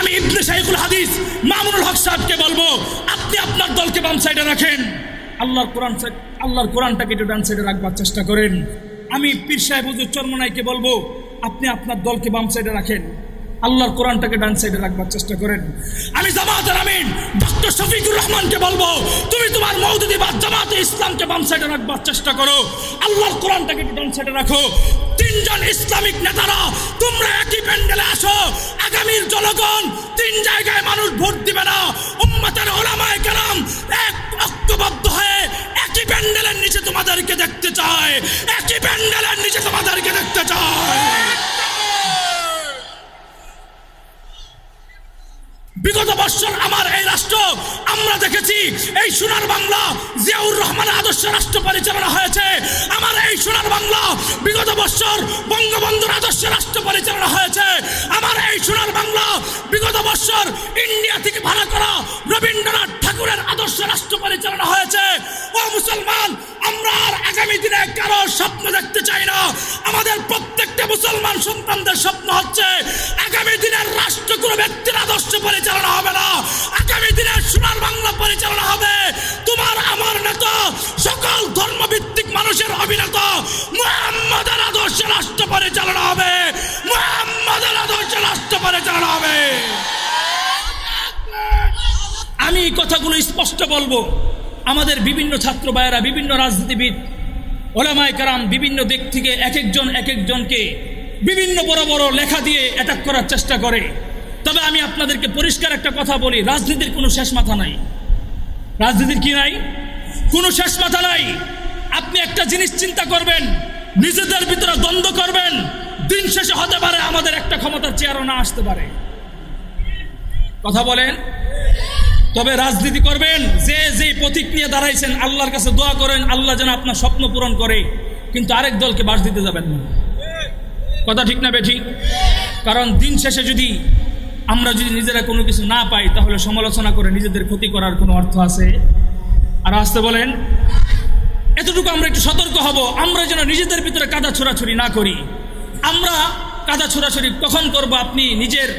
আমি ইবনে শাইখুল হাদিস মামুনুল হক সাহেবকে বলবো, আপনি আপনার দলকে বাম সাইডে রাখেন, আল্লাহর কোরআনটাকে একটু ডান সাইডে রাখবার চেষ্টা করেন। আমি পীর সাহেব হুজুর চরমনাইকে বলবো, আপনি আপনার দলকে বাম সাইডে রাখেন, আল্লাহর কোরআনটাকে ডান সাইডে রাখবার চেষ্টা করেন। আমি জামাতের আমিন ডক্টর শফিকুর রহমানকে বলবো, তুমি তোমার মওদুদিবাদ জামাতে ইসলামকে বাম সাইডে রাখবার চেষ্টা করো, আল্লাহর কোরআনটাকে ডান সাইডে রাখো। তিনজন ইসলামিক নেতারা তোমরা একই প্যান্ডেলে আসো। আগামীর জনগণ তিন জায়গায় মানুষ ভোট দিবে না, উম্মতের উলামায়ে কেরাম এক ঐক্যবদ্ধ হয়ে একই প্যান্ডেলের নিচে তোমাদেরকে দেখতে চায়, একই প্যান্ডেলের নিচে তোমাদেরকে দেখতে চায়। বিগত বছর আমার এই রাষ্ট্র আমরা দেখেছি, এই সোনার বাংলা জিয়াউর রহমানের আদর্শে রাষ্ট্র পরিচালনা হয়েছে। আমার এই সোনার বাংলা বিগত বছর বঙ্গবন্ধুর আদর্শে রাষ্ট্র পরিচালনা হয়েছে। আমার এই সোনার বাংলা বিগত বছর ইন্ডিয়া থেকে ভাড়া করা রবীন্দ্রনাথ ঠাকুরের আদর্শে রাষ্ট্র পরিচালনা হয়েছে। ও মুসলমান, আমরা আর আগামী দিনে কারো স্বপ্ন দেখতে চাই না। আমাদের প্রত্যেকটা মুসলমান সন্তানদের স্বপ্ন হচ্ছে আগামী দিনের রাষ্ট্র কোনো ব্যক্তির আদর্শ পরিচালনা হবে না, আগামী দিনের সোনার বাংলা পরিচালনা হবে তোমার আমার নেতা, সকল ধর্মভিত্তিক মানুষের অভিনেতা মুহাম্মদের আদর্শে রাষ্ট্র পরিচালনা হবে, মুহাম্মদের আদর্শে রাষ্ট্র পরিচালনা হবে। আমি এই কথাগুলো স্পষ্ট বলবো। আমাদের বিভিন্ন ছাত্র ভাইয়েরা, বিভিন্ন রাজনীতিবিদ, ওলামায়ে কেরাম বিভিন্ন দিক থেকে এক একজনকে বিভিন্ন বড় বড় লেখা দিয়ে অ্যাটাক করার চেষ্টা করে। তবে আমি আপনাদেরকে পরিষ্কার একটা কথা বলি, রাজনীতির কোনো শেষ মাথা নাই। রাজনীতির কি নাই? কোনো শেষ মাথা নাই। আপনি একটা জিনিস চিন্তা করবেন, নিজেদের ভিতরে দ্বন্দ্ব করবেন, দিন শেষে হতে পারে আমাদের একটা ক্ষমতার চেয়ারও না আসতে পারে। কথা বলেন। তবে রাজনীতি করবেন, যে প্রতীক নিয়ে দাঁড়াইছেন, আল্লাহর কাছে দোয়া করেন আল্লাহ যেন আপনার স্বপ্ন পূরণ করে, কিন্তু আরেক দলকে বাস দিতে যাবেন না। কথা ঠিক না বেঠিক? কারণ দিন শেষে যদি আমরা নিজেরা কোনো কিছু না পাই, তাহলে সমালোচনা করে নিজেদের ক্ষতি করার কোনো অর্থ আছে? আর আসতে বলেন, এতটুকু আমরা একটু সতর্ক হব, আমরা যেন নিজেদের ভিতরে কাদা ছোড়াছুরি না করি। আমরা কাদা ছোড়াছুরি কখন করব? আপনি নিজের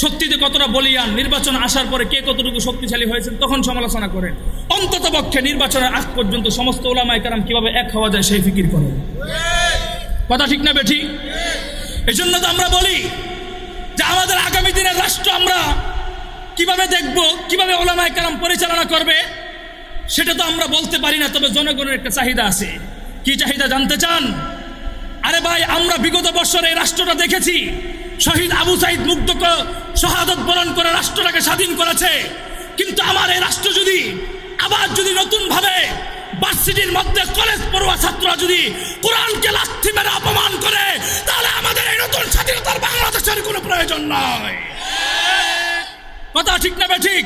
শক্তিতে কতটা বলিয়ান, নির্বাচন আসার পরে কে কতটুকু শক্তিশালী হয়েছেন তখন সমালোচনা করেন। অন্তত পক্ষে নির্বাচনের আগ পর্যন্ত সমস্ত ওলামায়ে কেরাম কিভাবে এক হওয়া যায় সেই ফিকির করেন। কথা ঠিক না বেঠিক? এই জন্য তো আমরা বলি যে আমাদের আগামী দিনের রাষ্ট্র আমরা কিভাবে দেখব, কিভাবে ওলামায়ে কেরাম পরিচালনা করবে, সেটা তো আমরা বলতে পারি না। তবে জনগণের একটা চাহিদা আছে। কি চাহিদা জানতে চান? আরে ভাই, আমরা বিগত বছর এই রাষ্ট্রটা দেখেছি, শহীদ আবু সাইদ মুগ্ধকে শাহাদাত বরণ করে রাষ্ট্রটাকে স্বাধীন করেছে। কিন্তু আমার এই রাষ্ট্র যদি আবার নতুন ভাবে ভার্সিটির মধ্যে কলেজ পড়ুয়া ছাত্ররা যদি কোরআনকে লাথি মেরে অপমান করে, তাহলে আমাদের এই নতুন স্বাধীনতার বাংলাদেশের কোনো প্রয়োজন নয়। কথা ঠিক না বেঠিক?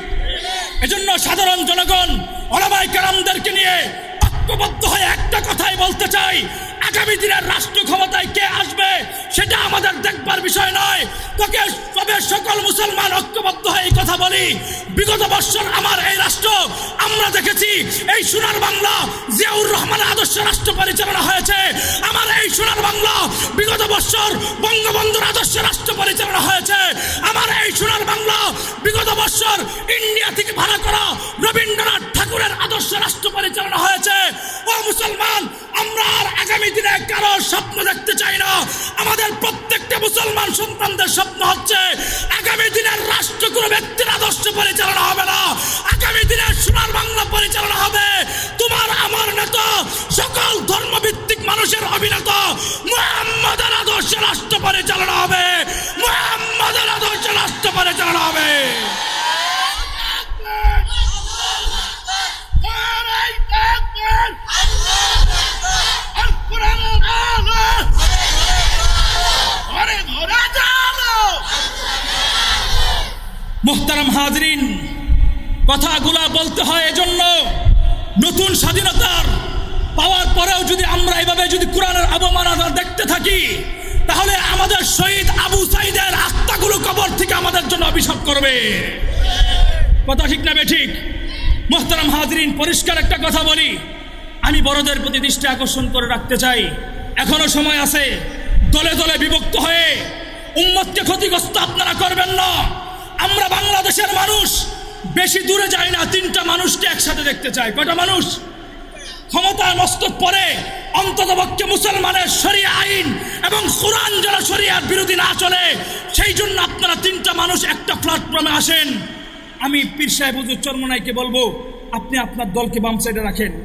এজন্য সাধারণ জনগণ ওলামায়ে কেরামদেরকে নিয়ে ঐক্যবদ্ধ হয়ে একটা কথাই বলতে চাই, আগামী দিনের রাষ্ট্র ক্ষমতায় কে আসবে সেটা আমাদের দেখবার বিষয় নয়। তবে সকল মুসলমান ঐক্যবদ্ধ হয়ে এই কথা বলি, বিগত বছর আমার এই রাষ্ট্র আমরা দেখেছি, এই সোনার বাংলা জিয়াউর রহমানের আদর্শে রাষ্ট্র পরিচালনা হয়েছে। আমার এই সোনার বাংলা বিগত বছর বঙ্গবন্ধুর আদর্শে রাষ্ট্র পরিচালনা হয়েছে। আমার এই সোনার বাংলা বিগত বছর ইন্ডিয়া থেকে ভাড়া করা রবীন্দ্রনাথ ঠাকুরের আদর্শে রাষ্ট্র পরিচালনা হয়েছে। ও মুসলমান, আমরা আর আগামী দিনে কারো স্বপ্ন দেখতে চাই না। আমাদের প্রত্যেকটা মুসলমান সন্তানদের স্বপ্ন হচ্ছে আগামী দিনের রাষ্ট্র কোনো ব্যক্তির আদর্শ পরিচালনা হবে না, আগামী দিনের সোনার বাংলা পরিচালনা হবে তোমার আমার নেতা, সকল ধর্মভিত্তিক মানুষের অভিনেতা মুহাম্মদের আদর্শে রাষ্ট্র পরিচালনা হবে, মুহাম্মদের আদর্শে রাষ্ট্র পরিচালনা হবে। মুহতারাম হাজরিন, কথাগুলা বলতে হয় এজন্য, নতুন স্বাধীনতার পাওয়ার পরেও যদি আমরা এভাবে যদি কোরআনের অবমাননা দেখতে থাকি, তাহলে আমাদের শহীদ আবু সাইদের আত্মাগুলো কবর থেকে আমাদের জন্য অভিশাপ করবে। কথা ঠিক না বেঠিক? মুহতারাম হাজরিন, পরিষ্কার একটা কথা বলি, আমি বড়দের প্রতি দৃষ্টি আকর্ষণ করে রাখতে চাই, এখনো সময় আছে। দলে দলে বিভক্ত হয়ে উম্মতকে ক্ষতিগ্রস্ত আপনারা করবেন না। আমরা বেশি দূরে যায় না, তিনটা মানুষকে একসাথে দেখতে চায়। কয়টা মানুষ? ক্ষমতায় মস্তক পরে অন্ততপক্ষে মুসলমানের শরিয়া আইন এবং কোরআন যেন শরিয়ার বিরোধী না চলে, সেই জন্য আপনারা তিনটা মানুষ একটা প্ল্যাটফর্মে আসেন। আমি পীর সাহেব হুজুর চরমনাইকে বলবো, আপনি আপনার দলকে বাম সাইডে রাখেন।